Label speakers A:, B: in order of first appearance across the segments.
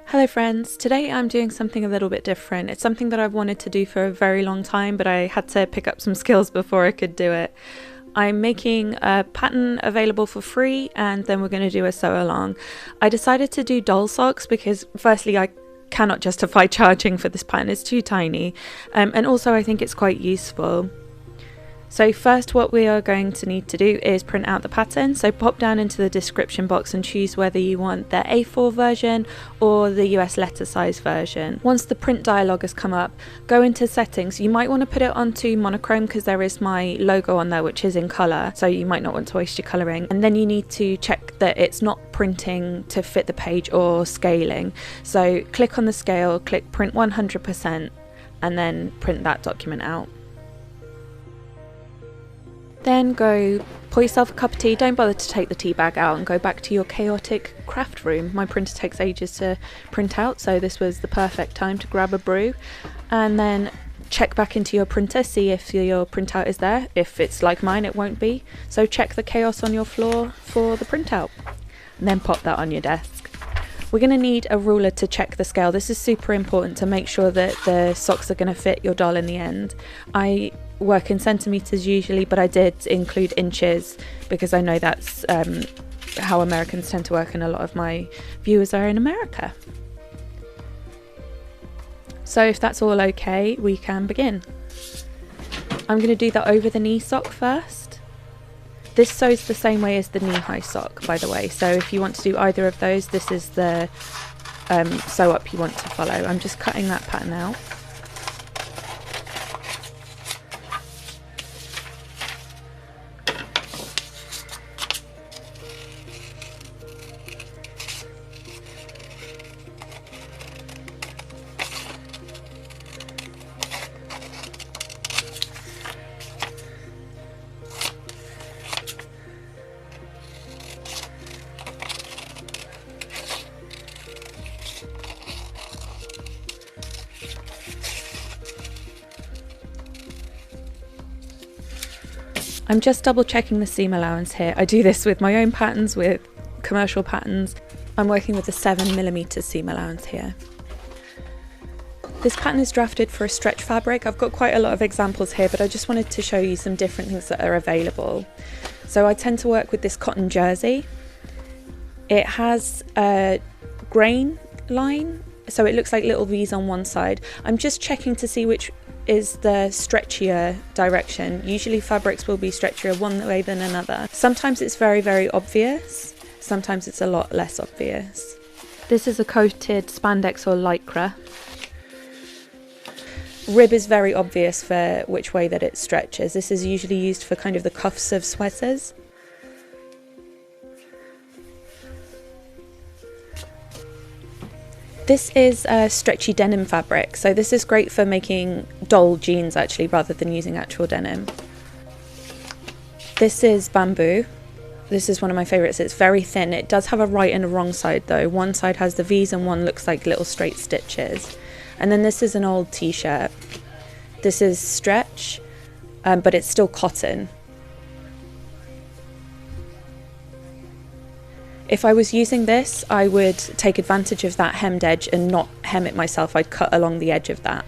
A: Hello friends, today I'm doing something a little bit different. It's something that I've wanted to do for a very long time, but I had to pick up some skills before I could do it. I'm making a pattern available for free and then we're going to do a sew along. I decided to do doll socks because firstly I cannot justify charging for this pattern, it's too tiny, and also I think it's quite useful. So first what we are going to need to do is print out the pattern, so pop down into the description box and choose whether you want the A4 version or the US letter size version. Once the print dialog has come up, go into settings. You might want to put it onto monochrome because there is my logo on there which is in colour, so you might not want to waste your colouring. And then you need to check that it's not printing to fit the page or scaling. So click on the scale, click print 100% and then print that document out. Then go pour yourself a cup of tea. Don't bother to take the tea bag out and go back to your chaotic craft room. My printer takes ages to print out, so this was the perfect time to grab a brew. And then check back into your printer, see if your printout is there. If it's like mine, it won't be. So check the chaos on your floor for the printout. And then pop that on your desk. We're going to need a ruler to check the scale. This is super important to make sure that the socks are going to fit your doll in the end. I work in centimeters usually, but I did include inches because I know that's how Americans tend to work, and a lot of my viewers are in America. So if that's all okay, we can begin. I'm going to do the over the knee sock first. This sews the same way as the knee-high sock, by the way, so if you want to do either of those, this is the sew up you want to follow. I'm just cutting that pattern out. I'm just double checking the seam allowance here. I do this with my own patterns, with commercial patterns. I'm working with a 7mm seam allowance here. This pattern is drafted for a stretch fabric. I've got quite a lot of examples here, but I just wanted to show you some different things that are available. So I tend to work with this cotton jersey. It has a grain line, so it looks like little V's on one side. I'm just checking to see which is the stretchier direction. Usually fabrics will be stretchier one way than another. Sometimes it's very, very obvious. Sometimes it's a lot less obvious. This is a coated spandex or lycra. Rib is very obvious for which way that it stretches. This is usually used for kind of the cuffs of sweaters. This is a stretchy denim fabric, so this is great for making doll jeans actually, rather than using actual denim. This is bamboo. This is one of my favourites. It's very thin. It does have a right and a wrong side though. One side has the V's and one looks like little straight stitches. And then this is an old t-shirt. This is stretch, but it's still cotton. If I was using this, I would take advantage of that hemmed edge and not hem it myself. I'd cut along the edge of that.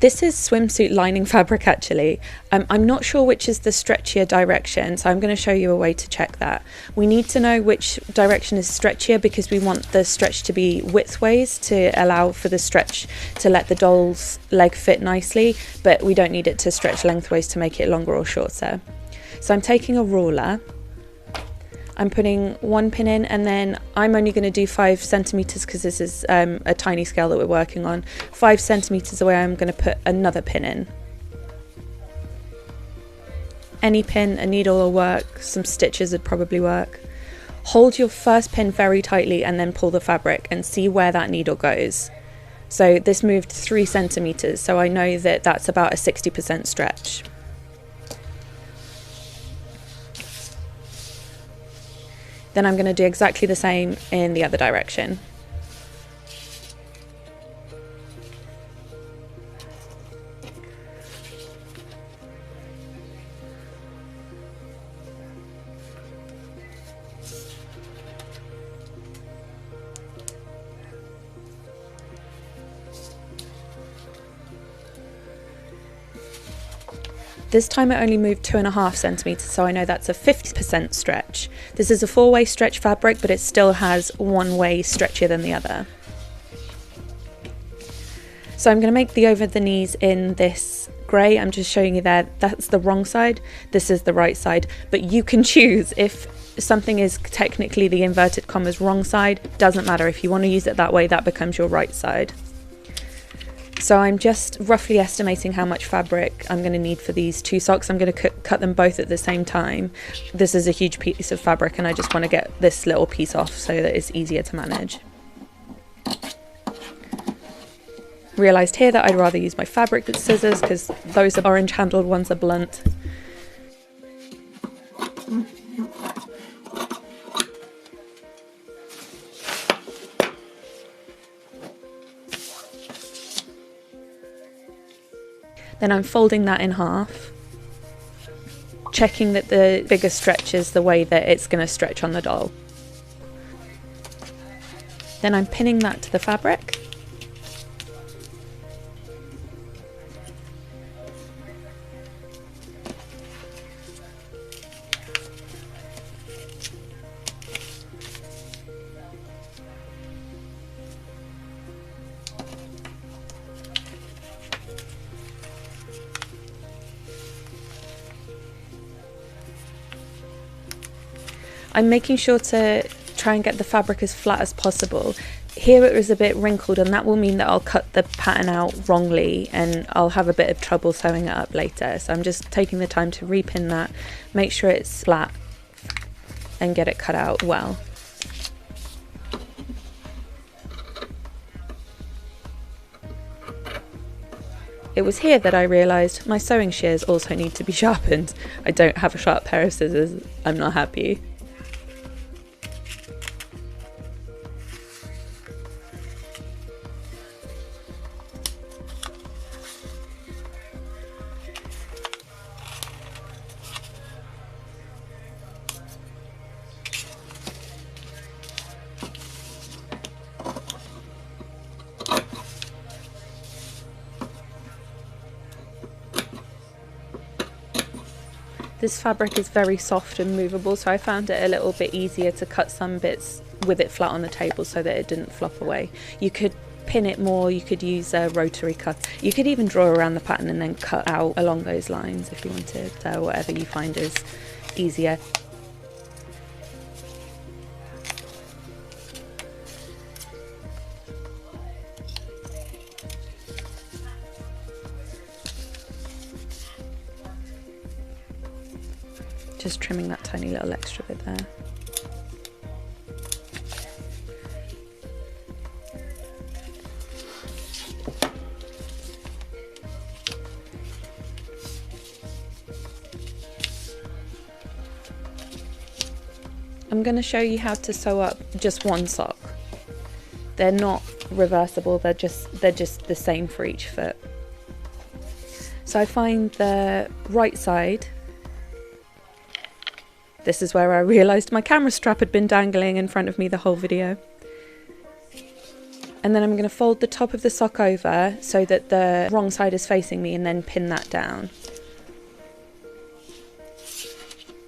A: This is swimsuit lining fabric actually. I'm not sure which is the stretchier direction, so I'm going to show you a way to check that. We need to know which direction is stretchier because we want the stretch to be widthways to allow for the stretch to let the doll's leg fit nicely, but we don't need it to stretch lengthways to make it longer or shorter. So I'm taking a ruler, I'm putting one pin in, and then I'm only going to do 5 centimeters because this is a tiny scale that we're working on. 5 centimeters away I'm going to put another pin in. Any pin, a needle will work, some stitches would probably work. Hold your first pin very tightly and then pull the fabric and see where that needle goes. So this moved 3 centimeters, so I know that that's about a 60% stretch. Then I'm going to do exactly the same in the other direction. This time it only moved 2.5 centimeters, so I know that's a 50% stretch. This is a 4-way stretch fabric, but it still has one way stretchier than the other. So I'm going to make the over the knees in this grey. I'm just showing you there, that's the wrong side, this is the right side, but you can choose. If something is technically the inverted commas wrong side, doesn't matter. If you want to use it that way, that becomes your right side. So I'm just roughly estimating how much fabric I'm going to need for these 2 socks. I'm going to cut them both at the same time. This is a huge piece of fabric and I just want to get this little piece off so that it's easier to manage. Realised here that I'd rather use my fabric scissors because those orange handled ones are blunt. Then I'm folding that in half, checking that the bigger stretch is the way that it's going to stretch on the doll. Then I'm pinning that to the fabric. I'm making sure to try and get the fabric as flat as possible. Here it was a bit wrinkled and that will mean that I'll cut the pattern out wrongly and I'll have a bit of trouble sewing it up later. So I'm just taking the time to repin that, make sure it's flat and get it cut out well. It was here that I realised my sewing shears also need to be sharpened. I don't have a sharp pair of scissors, I'm not happy. This fabric is very soft and movable, so I found it a little bit easier to cut some bits with it flat on the table so that it didn't flop away. You could pin it more, you could use a rotary cut, you could even draw around the pattern and then cut out along those lines if you wanted, whatever you find is easier. Just trimming that tiny little extra bit there. I'm going to show you how to sew up just one sock. They're not reversible, they're just the same for each foot. So I find the right side. This is where I realised my camera strap had been dangling in front of me the whole video. And then I'm going to fold the top of the sock over so that the wrong side is facing me and then pin that down.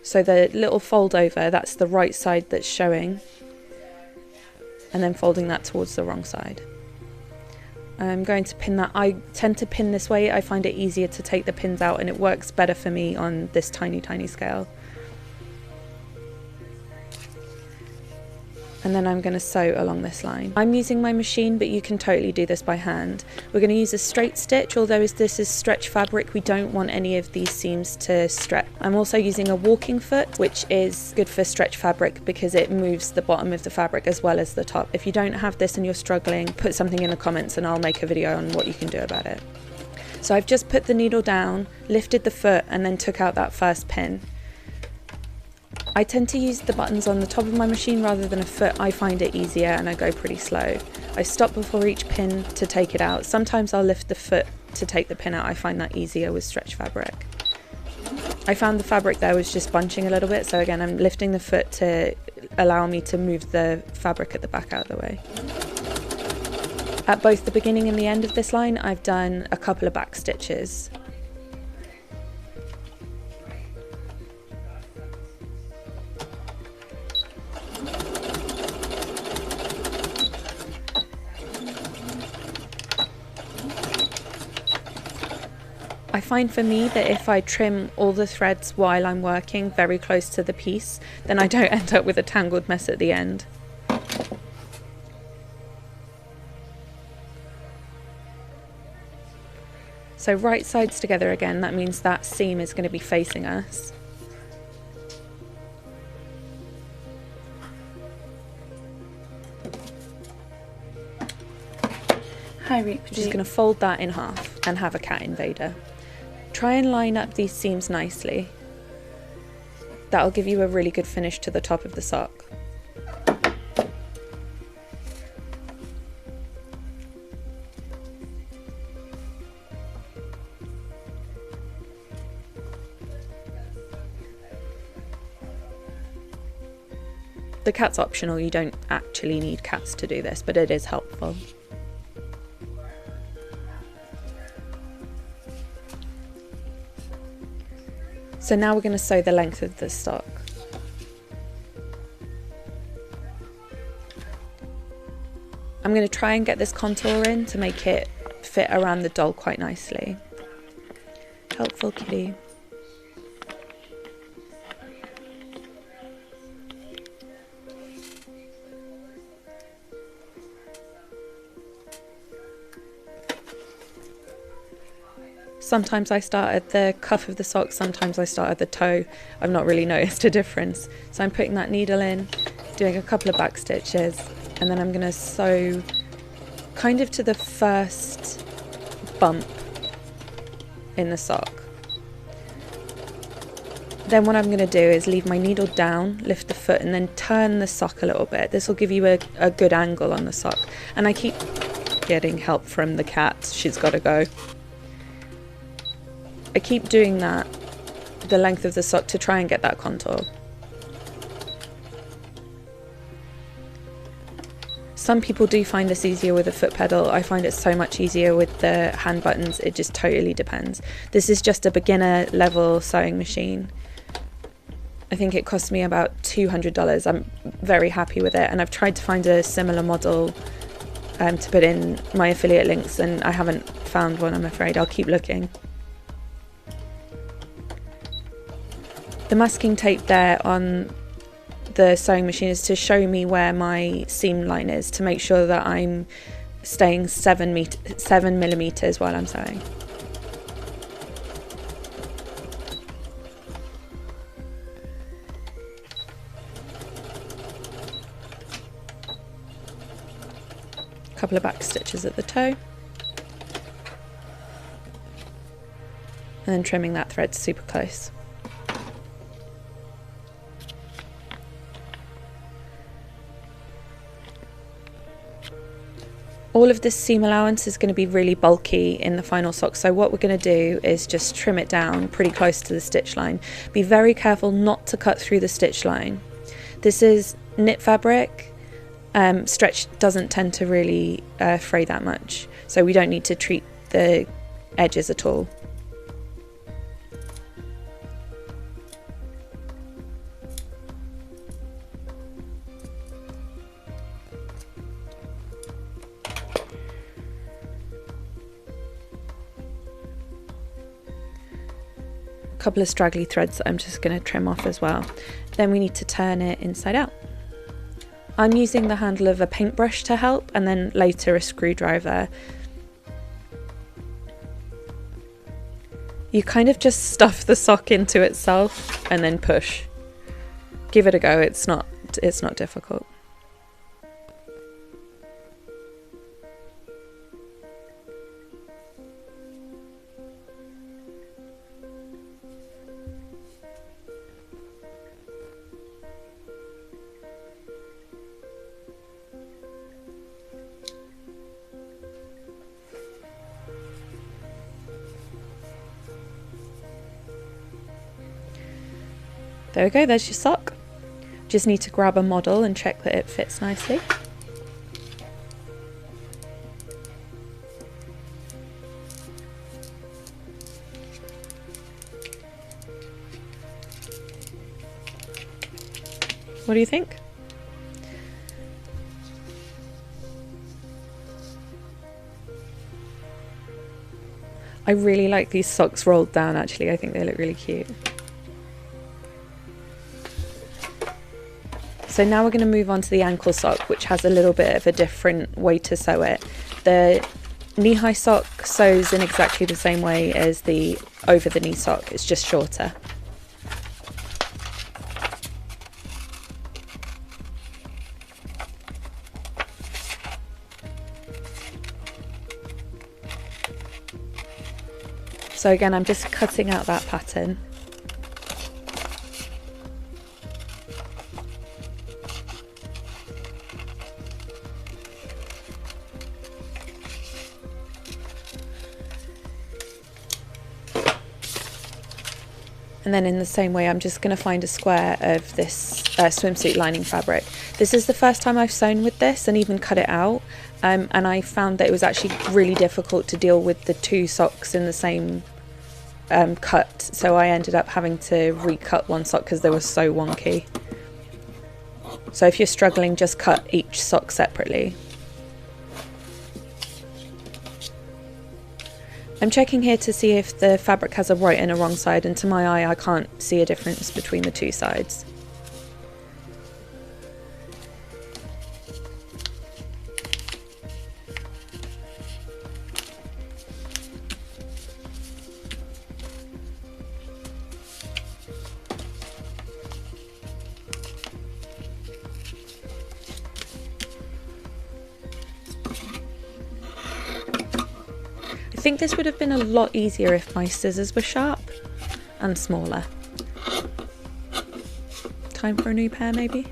A: So the little fold over, that's the right side that's showing. And then folding that towards the wrong side. I'm going to pin that. I tend to pin this way, I find it easier to take the pins out and it works better for me on this tiny scale. And then I'm going to sew along this line. I'm using my machine, but you can totally do this by hand. We're going to use a straight stitch, although as this is stretch fabric, we don't want any of these seams to stretch. I'm also using a walking foot, which is good for stretch fabric because it moves the bottom of the fabric as well as the top. If you don't have this and you're struggling, put something in the comments and I'll make a video on what you can do about it. So I've just put the needle down, lifted the foot, and then took out that first pin. I tend to use the buttons on the top of my machine rather than a foot. I find it easier and I go pretty slow. I stop before each pin to take it out. Sometimes I'll lift the foot to take the pin out. I find that easier with stretch fabric. I found the fabric there was just bunching a little bit, so again I'm lifting the foot to allow me to move the fabric at the back out of the way. At both the beginning and the end of this line I've done a couple of back stitches. I find for me that if I trim all the threads while I'm working very close to the piece, then I don't end up with a tangled mess at the end. So right sides together again, that means that seam is going to be facing us.
B: Hi, Reap.
A: Just going to fold that in half and have a cat invader. Try and line up these seams nicely. That'll give you a really good finish to the top of the sock. The cat's optional, you don't actually need cats to do this, but it is helpful. So now we're going to sew the length of the sock. I'm going to try and get this contour in to make it fit around the doll quite nicely. Helpful kitty. Sometimes I start at the cuff of the sock, sometimes I start at the toe. I've not really noticed a difference. So I'm putting that needle in, doing a couple of back stitches, and then I'm going to sew kind of to the first bump in the sock. Then what I'm going to do is leave my needle down, lift the foot, and then turn the sock a little bit. This will give you a good angle on the sock. And I keep getting help from the cat. She's got to go. I keep doing that, the length of the sock, to try and get that contour. Some people do find this easier with a foot pedal. I find it so much easier with the hand buttons. It just totally depends. This is just a beginner level sewing machine. I think it cost me about $200. I'm very happy with it, and I've tried to find a similar model to put in my affiliate links, and I haven't found one, I'm afraid. I'll keep looking. The masking tape there on the sewing machine is to show me where my seam line is, to make sure that I'm staying 7 millimeters while I'm sewing. A couple of back stitches at the toe, and then trimming that thread super close. All of this seam allowance is going to be really bulky in the final sock, so what we're going to do is just trim it down pretty close to the stitch line. Be very careful not to cut through the stitch line. This is knit fabric. Stretch doesn't tend to really fray that much, so we don't need to treat the edges at all. Couple of straggly threads that I'm just going to trim off as well. Then we need to turn it inside out. I'm using the handle of a paintbrush to help, and then later a screwdriver. You kind of just stuff the sock into itself and then push. Give it a go, it's not difficult. There we go, there's your sock. Just need to grab a model and check that it fits nicely. What do you think? I really like these socks rolled down actually, I think they look really cute. So now we're going to move on to the ankle sock, which has a little bit of a different way to sew it. The knee-high sock sews in exactly the same way as the over-the-knee sock, it's just shorter. So again, I'm just cutting out that pattern. And then in the same way, I'm just going to find a square of this swimsuit lining fabric. This is the first time I've sewn with this and even cut it out. And I found that it was actually really difficult to deal with the two socks in the same cut. So I ended up having to recut one sock because they were so wonky. So if you're struggling, just cut each sock separately. I'm checking here to see if the fabric has a right and a wrong side, and to my eye I can't see a difference between the two sides. I think this would have been a lot easier if my scissors were sharp and smaller. Time for a new pair maybe?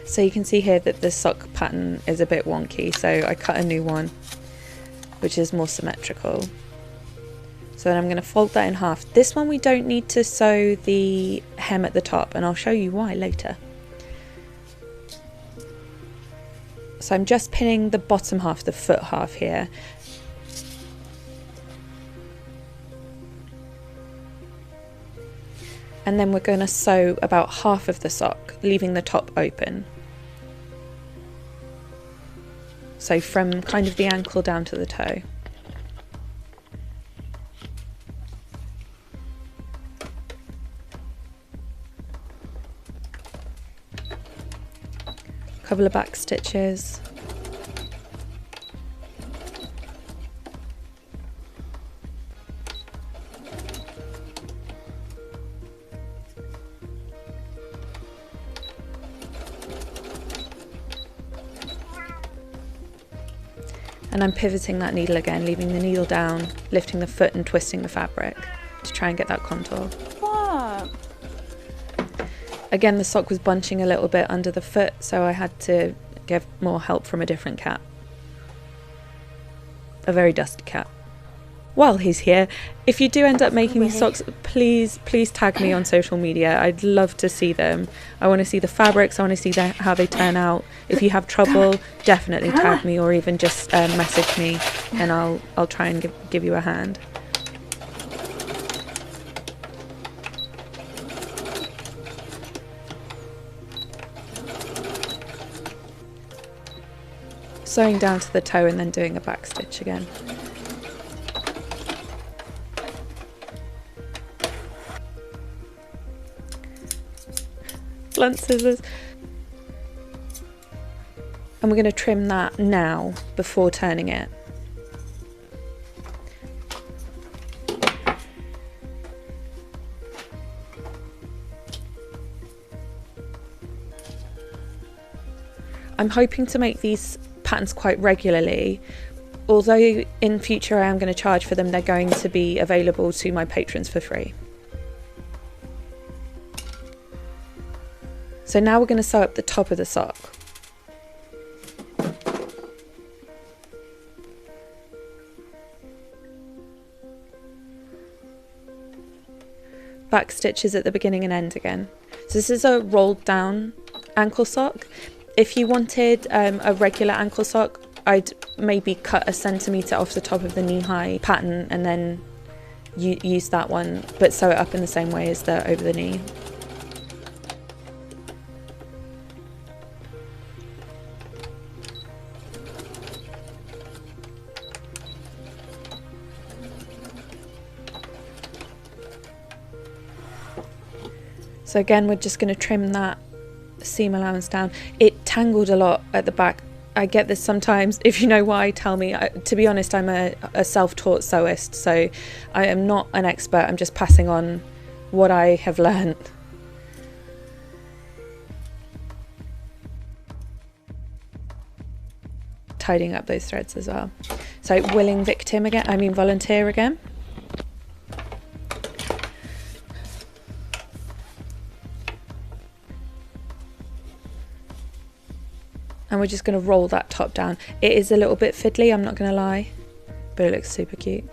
A: So you can see here that the sock pattern is a bit wonky, so I cut a new one which is more symmetrical. So then I'm going to fold that in half. This one we don't need to sew the hem at the top, and I'll show you why later. So I'm just pinning the bottom half, the foot half here. And then we're going to sew about half of the sock, leaving the top open. So from kind of the ankle down to the toe. Couple of back stitches. And I'm pivoting that needle again, leaving the needle down, lifting the foot and twisting the fabric to try and get that contour.
B: What?
A: Again, the sock was bunching a little bit under the foot, so I had to get more help from a different cat. A very dusty cat. While he's here, if you do end up making these socks, please tag me on social media. I'd love to see them. I want to see the fabrics, I want to see how they turn out. If you have trouble, definitely tag me, or even just message me and I'll try and give you a hand. Sewing down to the toe and then doing a back stitch again. Blunt scissors. And we're going to trim that now before turning it. I'm hoping to make these patterns quite regularly. Although in future I am going to charge for them, they're going to be available to my patrons for free. So now we're going to sew up the top of the sock. back stitches at the beginning and end again. So this is a rolled down ankle sock. If you wanted a regular ankle sock, I'd maybe cut 1 centimetre off the top of the knee-high pattern and then use that one, but sew it up in the same way as the over the knee. So again, we're just going to trim that seam allowance down. It tangled a lot at the back. I get this sometimes. If you know why, tell me. To be honest, I'm a self-taught sewist, so I am not an expert. I'm just passing on what I have learned. Tidying up those threads as well. So willing victim again, I mean volunteer again. And we're just going to roll that top down. It is a little bit fiddly, I'm not going to lie, but it looks super cute.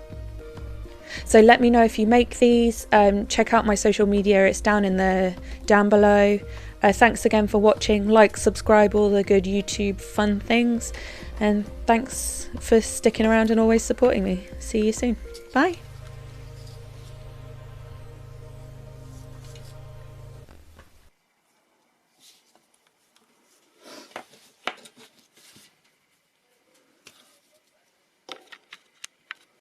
A: So let me know if you make these. Check out my social media, it's down below. Thanks again for watching. Like, subscribe, all the good YouTube fun things, and thanks for sticking around and always supporting me. See you soon. Bye.